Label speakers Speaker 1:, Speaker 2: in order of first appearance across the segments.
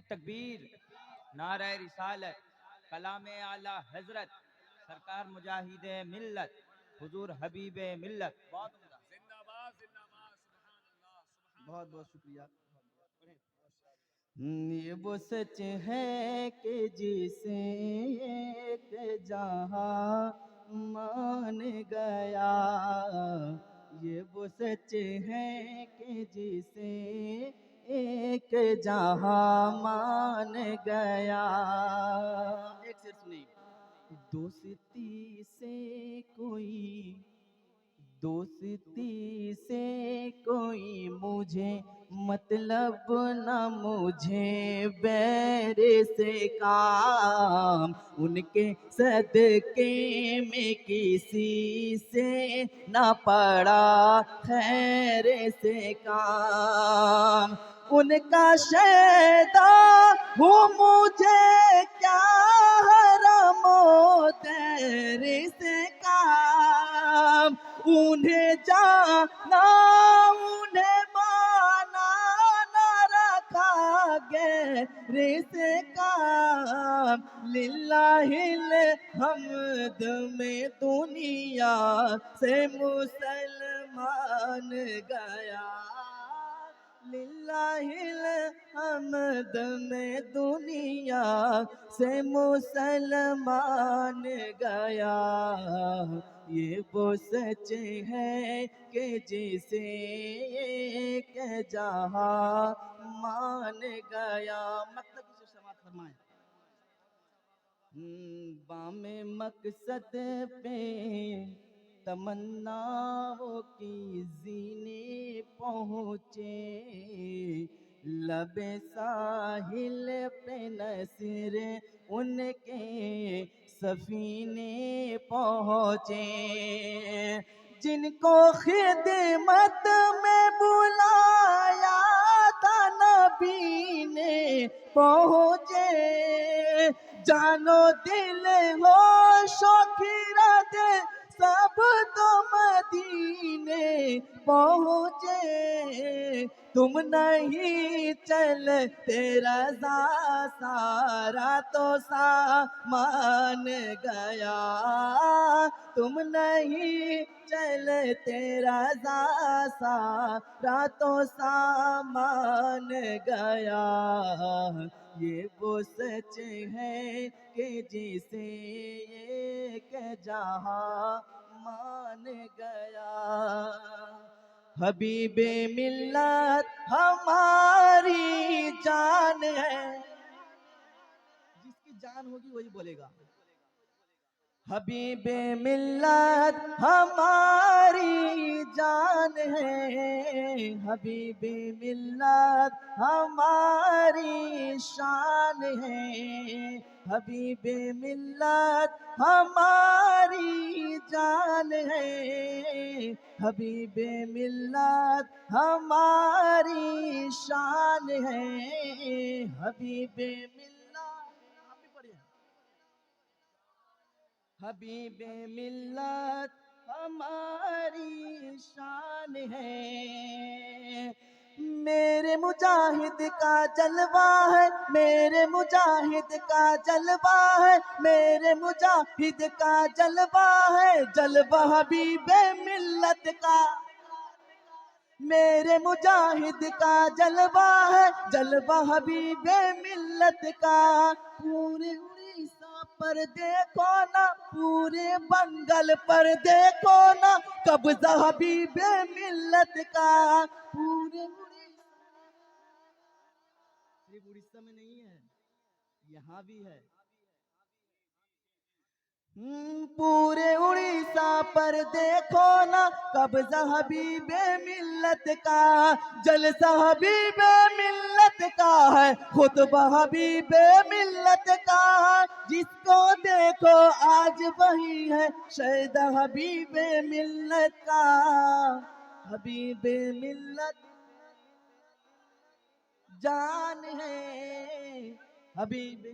Speaker 1: تکبیر، نعرہ رسالت، کلام اعلی حضرت، سرکار مجاہد ملت، حضور حبیب ملت. بہت عمدہ.
Speaker 2: بہت بہت شکریہ. یہ وہ سچ ہے کہ جسے ایک جہاں مان گیا، یہ وہ سچ ہے کہ جسے ایک جہاں مان گیا. ایک سے سنیں. دوستی سے کوئی مجھے مطلب نہ مجھے بیر سے کام، ان کے صدقے میں کسی سے نہ پڑا خیر سے کام. ان کا شیدا ہوں مجھے کیا حرم و تیرے سے کام، انہیں جانا انہیں مانا نہ رکھا گے سے کام. للہ الحمد میں دنیا سے مسلمان گیا، للہ الحمد میں دنیا سے مسلمان گیا. یہ وہ سچ ہے کہ جسے ایک جہاں مان گیا. مطلب اسے سماعت فرمائیں. بام مقصد پہ تمناؤں کی زینے پہنچے، لب ساحل پہ نصر ان کے سفینے پہنچے. جن کو خدمت میں بلایا تھا نبی نے پہنچے، جانو دل ہو شوخیرت سب تو مدینے پہنچے. تم نہیں چلتے رضا سارا تو سامان گیا، تم نہیں چلتے رضا سارا تو سامان گیا. یہ وہ سچ ہے کہ جسے ایک جہاں مان گیا. حبیب ملت ہماری جان ہے، جس کی جان ہوگی وہی بولے گا. حبیب ملت ہماری جان ہے، حبیب ملت ہماری شان ہے، حبیب ملت ہماری جان ہے، حبیب ملت ہماری شان ہے. حبیب ملت حبیب ملت ہماری شان ہے. میرے مجاہد کا جلوہ ہے، میرے مجاہد کا جلوہ ہے، میرے مجاہد کا جلوہ ہے، جلوہ حبیب ملت کا. میرے مجاہد کا جلوہ ہے، جلوہ حبیب ملت کا. پورے اڑیسہ پر دیکھو نا، پورے بنگال پر دیکھو نا، قبضہ حبیب ملت کا. پورے صرف اڑیسہ میں نہیں ہے، یہاں بھی ہے. پورے اڑیسہ پر دیکھو نا، قبضہ حبیب ملت کا. جلسہ حبیب ملت کا ہے، خطبہ حبیب ملت کا. جس کو دیکھو آج وہی ہے شہید حبیب ملت کا. حبیب ملت جان ہے، حبیب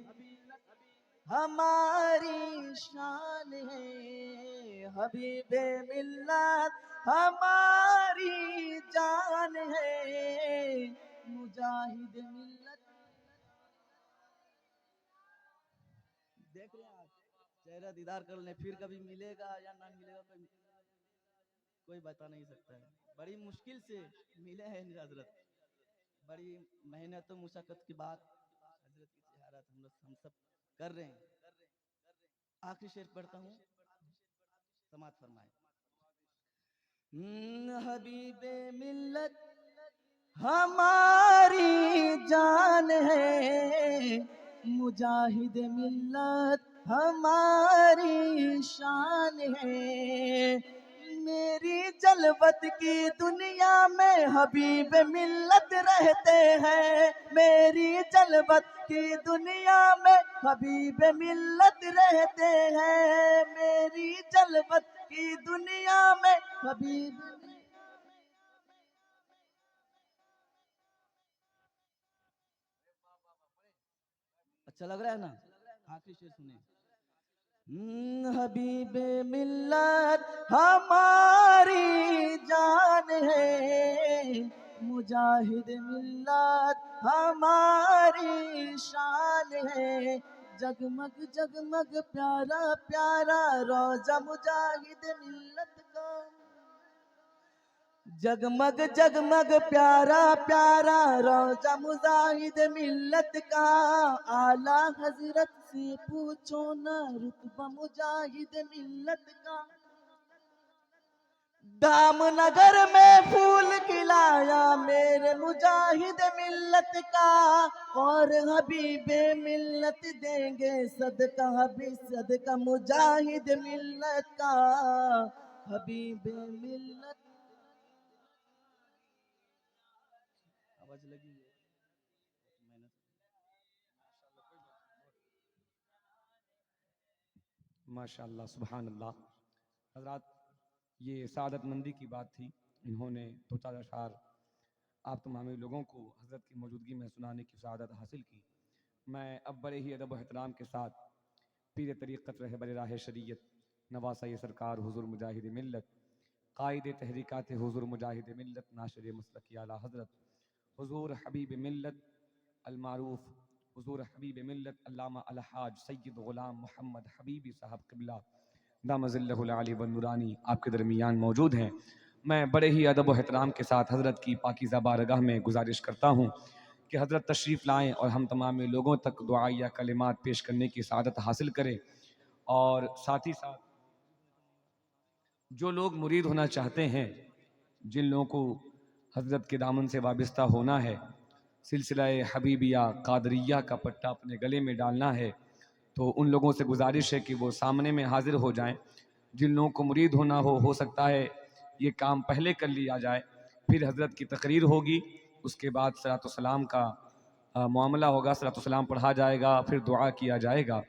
Speaker 2: ہماری شان ہے، حبیب ملت ہماری جان ہے. مجاہد ملت دیکھ رہے ہیں آپ چہرہ دیدار کر لیں پھر کبھی ملے گا یا نہ ملے گا کوئی بتا نہیں سکتا ہے. بڑی مشکل سے ملے ہیں حضرت, بڑی محنت و مشقت کے بعد حضرت کی زیارت ہم سب کر رہے ہیں. آخری شعر پڑھتا ہوں, سماعت فرمائے. حبیب ملت ہماری جان ہے, مجاہد ملت ہماری شان ہے. میری جلوت کی دنیا میں حبیب ملت رہتے ہیں, میری جلوت کی دنیا میں حبیب ملت رہتے ہیں, میری جلوت کی دنیا میں حبیب. اچھا لگ رہا ہے نا؟ آخری شعر سنیں. حبیب ملت ہماری جان ہے, مجاہد ملت ہماری شان ہے. جگمگ جگمگ پیارا پیارا روزہ مجاہد ملت کا, جگمگ جگمگ پیارا پیارا روزہ مجاہد ملت کا. اعلیٰ حضرت سے پوچھو نا رتبہ مجاہد ملت کا. دام نگر میں پھول کھلایا میرے مجاہد ملت کا, اور حبیب ملت دیں گے صدقہ, حبیب صدقہ مجاہد ملت کا. حبیب ملت آواز لگی ہے.
Speaker 3: ماشاءاللہ سبحان اللہ. حضرات یہ سعادت مندی کی بات تھی, انہوں نے دو چار اشعار آپ تمام لوگوں کو حضرت کی موجودگی میں سنانے کی سعادت حاصل کی. میں اب بڑے ہی ادب و احترام کے ساتھ پیر طریقت رہبر راہ شریعت نواسۂ سرکار حضور مجاہد ملت, قائد تحریکات حضور مجاہد ملت, ناشر مسلک اعلیٰ حضرت حضور حبیب ملت المعروف حضور حبیب ملت علامہ الحاج سید غلام محمد حبیبی صاحب قبلہ دام ظلہ العالی والنورانی آپ کے درمیان موجود ہیں. میں بڑے ہی ادب و احترام کے ساتھ حضرت کی پاکیزہ بارگاہ میں گزارش کرتا ہوں کہ حضرت تشریف لائیں اور ہم تمام لوگوں تک دعائیہ کلمات پیش کرنے کی سعادت حاصل کریں. اور ساتھ ہی ساتھ جو لوگ مرید ہونا چاہتے ہیں, جن لوگوں کو حضرت کے دامن سے وابستہ ہونا ہے, سلسلہ حبیبیہ قادریہ کا پٹا اپنے گلے میں ڈالنا ہے, تو ان لوگوں سے گزارش ہے کہ وہ سامنے میں حاضر ہو جائیں. جن لوگوں کو مرید ہونا ہو سکتا ہے یہ کام پہلے کر لیا جائے, پھر حضرت کی تقریر ہوگی, اس کے بعد صلاۃ السلام کا معاملہ ہوگا, صلاۃ السلام پڑھا جائے گا, پھر دعا کیا جائے گا.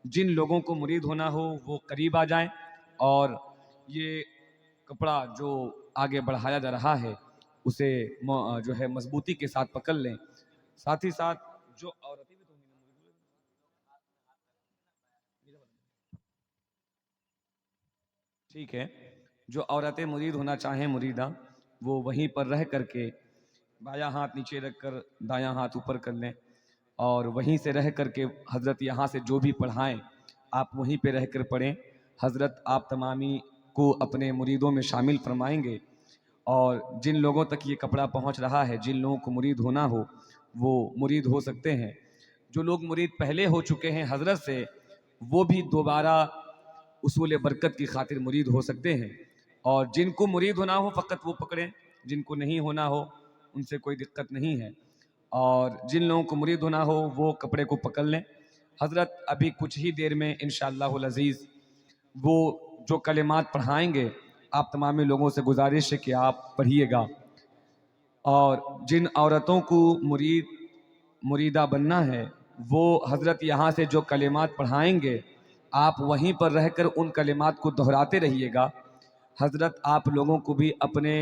Speaker 3: جن لوگوں کو مرید ہونا ہو وہ قریب آ جائیں, اور یہ کپڑا جو آگے بڑھایا جا رہا ہے اسے جو ہے مضبوطی کے ساتھ پکڑ لیں. ساتھ ہی ساتھ جو عورتیں بھی ٹھیک ہے, جو عورتیں مرید ہونا چاہیں مریدہ, وہ وہیں پر رہ کر کے بایاں ہاتھ نیچے رکھ کر دایاں ہاتھ اوپر کر لیں, اور وہیں سے رہ کر کے حضرت یہاں سے جو بھی پڑھائیں آپ وہیں پہ رہ کر پڑھیں. حضرت آپ تمامی کو اپنے مریدوں میں شامل فرمائیں گے, اور جن لوگوں تک یہ کپڑا پہنچ رہا ہے, جن لوگوں کو مرید ہونا ہو وہ مرید ہو سکتے ہیں. جو لوگ مرید پہلے ہو چکے ہیں حضرت سے, وہ بھی دوبارہ اصول برکت کی خاطر مرید ہو سکتے ہیں. اور جن کو مرید ہونا ہو فقط وہ پکڑیں, جن کو نہیں ہونا ہو ان سے کوئی دقت نہیں ہے. اور جن لوگوں کو مرید ہونا ہو وہ کپڑے کو پکڑ لیں. حضرت ابھی کچھ ہی دیر میں انشاءاللہ العزیز وہ جو کلمات پڑھائیں گے, آپ تمام لوگوں سے گزارش ہے کہ آپ پڑھیے گا. اور جن عورتوں کو مریدہ بننا ہے وہ حضرت یہاں سے جو کلمات پڑھائیں گے آپ وہیں پر رہ کر ان کلمات کو دہراتے رہیے گا. حضرت آپ لوگوں کو بھی اپنے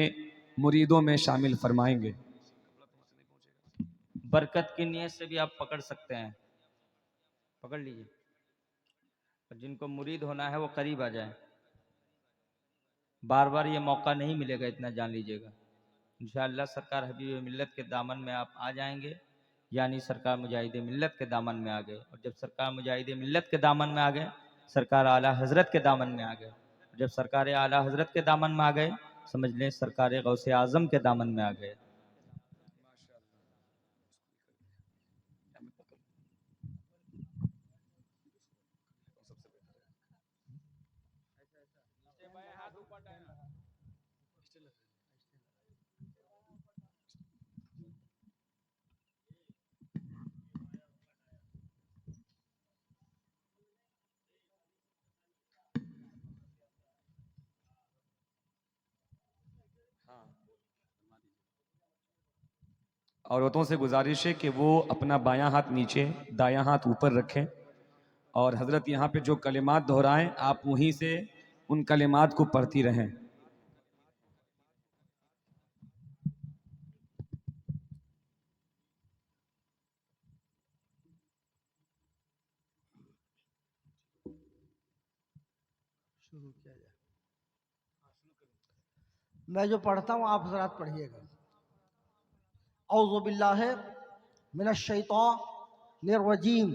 Speaker 3: مریدوں میں شامل فرمائیں گے.
Speaker 1: برکت کی نیت سے بھی آپ پکڑ سکتے ہیں, پکڑ لیجیے. اور جن کو مرید ہونا ہے وہ قریب آ جائیں, بار بار یہ موقع نہیں ملے گا, اتنا جان لیجیے گا. انشاءاللہ سرکار حبیب ملت کے دامن میں آپ آ جائیں گے یعنی سرکار مجاہد ملت کے دامن میں آ گئے، اور جب سرکار مجاہد ملت کے دامن میں آ گئے، سرکار اعلیٰ حضرت کے دامن میں آ گئے، جب سرکار اعلیٰ حضرت کے دامن میں آ گئے، سمجھ لیں سرکار غوث اعظم کے دامن میں آ گئے۔
Speaker 3: عورتوں سے گزارش ہے کہ وہ اپنا بایاں ہاتھ نیچے دایاں ہاتھ اوپر رکھیں، اور حضرت یہاں پہ جو کلمات دہرائیں آپ وہیں سے ان کلمات کو پڑھتی رہیں۔
Speaker 4: شروع کیا جائے، میں جو پڑھتا ہوں آپ حضرات پڑھیے گا۔ اعوذ باللہ من الشیطان الرجیم،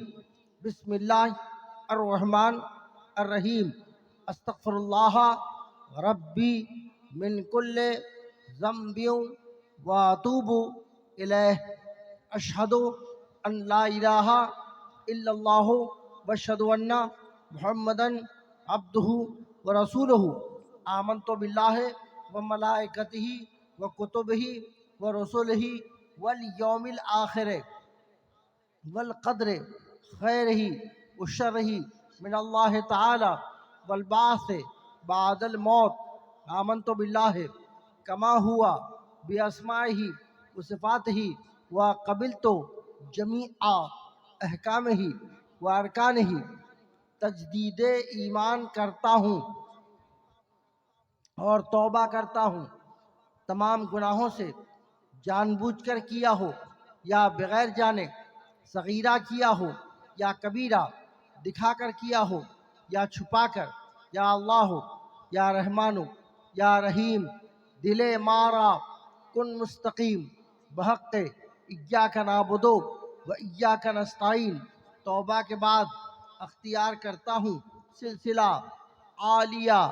Speaker 4: بسم اللہ الرحمن الرحیم، استغفر اللہ ربی من کل ذنب واتوب الیہ، اشہد ان لا الہ الا اللہ واشہد ان محمدن عبدہ ورسولہ، آمنت باللہ وملائکتہ وکتبہ ورسلہ والیوم الآخر والقدر خیرہ وشرہ من اللہ تعالی والبعث بعد الموت، آمنت باللہ کما ہوا باسمائہ وصفاتہ وقبلت جمیع احکامہ وارکانہ، تجدید ایمان کرتا ہوں اور توبہ کرتا ہوں تمام گناہوں سے، جان بوجھ کر کیا ہو یا بغیر جانے، صغیرہ کیا ہو یا کبیرہ، دکھا کر کیا ہو یا چھپا کر، یا اللہ یا رحمانو یا رحیم، دل مارا کن مستقیم بحق ایاک نعبد و ایاک نستعین، توبہ کے بعد اختیار کرتا ہوں سلسلہ عالیہ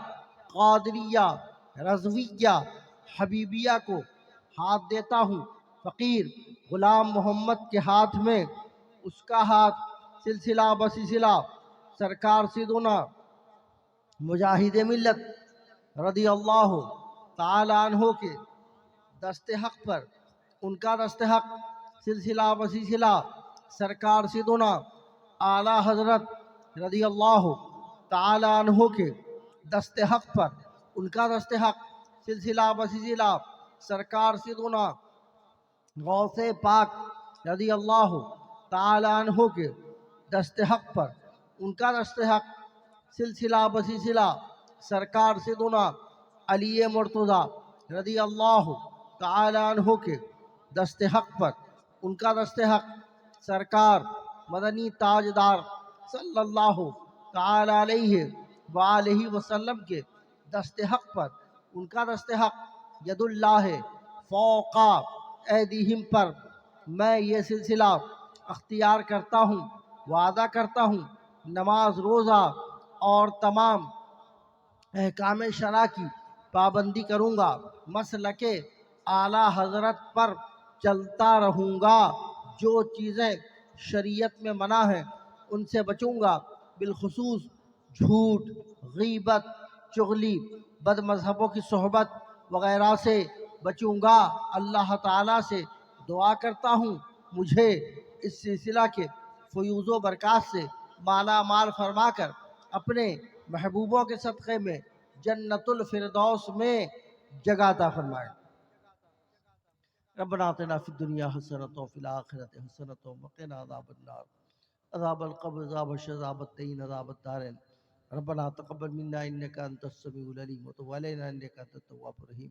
Speaker 4: قادریہ رضویہ حبیبیہ کو، ہاتھ دیتا ہوں فقیر غلام محمد کے ہاتھ میں، اس کا ہاتھ سلسلہ بسلسلہ سرکار سیدنا مجاہد ملت رضی اللہ تعالی عنہ کے دست حق پر، ان کا دست حق سلسلہ بسلسلہ سرکار سیدنا اعلیٰ حضرت رضی اللہ تعالی عنہ کے دست حق پر، ان کا دست حق سلسلہ بسلسلہ سرکار سیدنا غوث پاک رضی اللہ تعالی عنہ کے دست حق پر، ان کا دست حق سلسلہ بسلسلہ سرکار سیدنا علی مرتضیٰ رضی اللہ تعالی عنہ کے دست حق پر، ان کا دست حق سرکار مدنی تاجدار صلی اللہ تعالی علیہ وآلہ وسلم کے دست حق پر، ان کا دست حق ید اللہ فوق ایدیہم پر میں یہ سلسلہ اختیار کرتا ہوں، وعدہ کرتا ہوں نماز روزہ اور تمام احکام شرع کی پابندی کروں گا، مسلک اعلیٰ حضرت پر چلتا رہوں گا، جو چیزیں شریعت میں منع ہیں ان سے بچوں گا، بالخصوص جھوٹ، غیبت، چغلی، بد مذہبوں کی صحبت وغیرہ سے بچوں گا۔ اللہ تعالیٰ سے دعا کرتا ہوں مجھے اس سلسلہ کے فیوز و برکات سے مالا مال فرما کر اپنے محبوبوں کے صدقے میں جنت الفردوس میں جگہ عطا فرمائے۔ ربنا آتنا فی الدنیا حسنۃ وفی الآخرۃ حسنۃ وقنا عذاب النار، عذاب القبر، عذاب الشر، عذاب الدین، عذاب الدارین۔ ربنا تقبل منا انک انت السمیع العلیم وتب علینا انک انت التواب الرحیم۔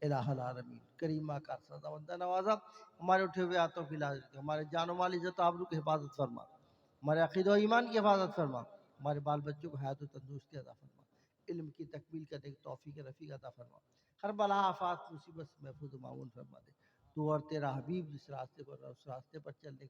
Speaker 4: الہ العالمین کریمہ کا سزا وندہ نوازا، ہمارے اٹھے ہوئے ہاتھوں کی لاز، ہمارے جان و مال عزت آبرو کی حفاظت فرما، ہمارے عقیدہ و ایمان کی حفاظت فرما، ہمارے بال بچوں کو حیات و تندرستی عطا فرما، علم کی تکمیل کرنے کی توفیق رفیق عطا فرما، ہر بلا آفات مصیبت سے محفوظ و معمون فرما دے۔ تو اور تیرا حبیب جس راستے پر ہے اس راستے پر چلنے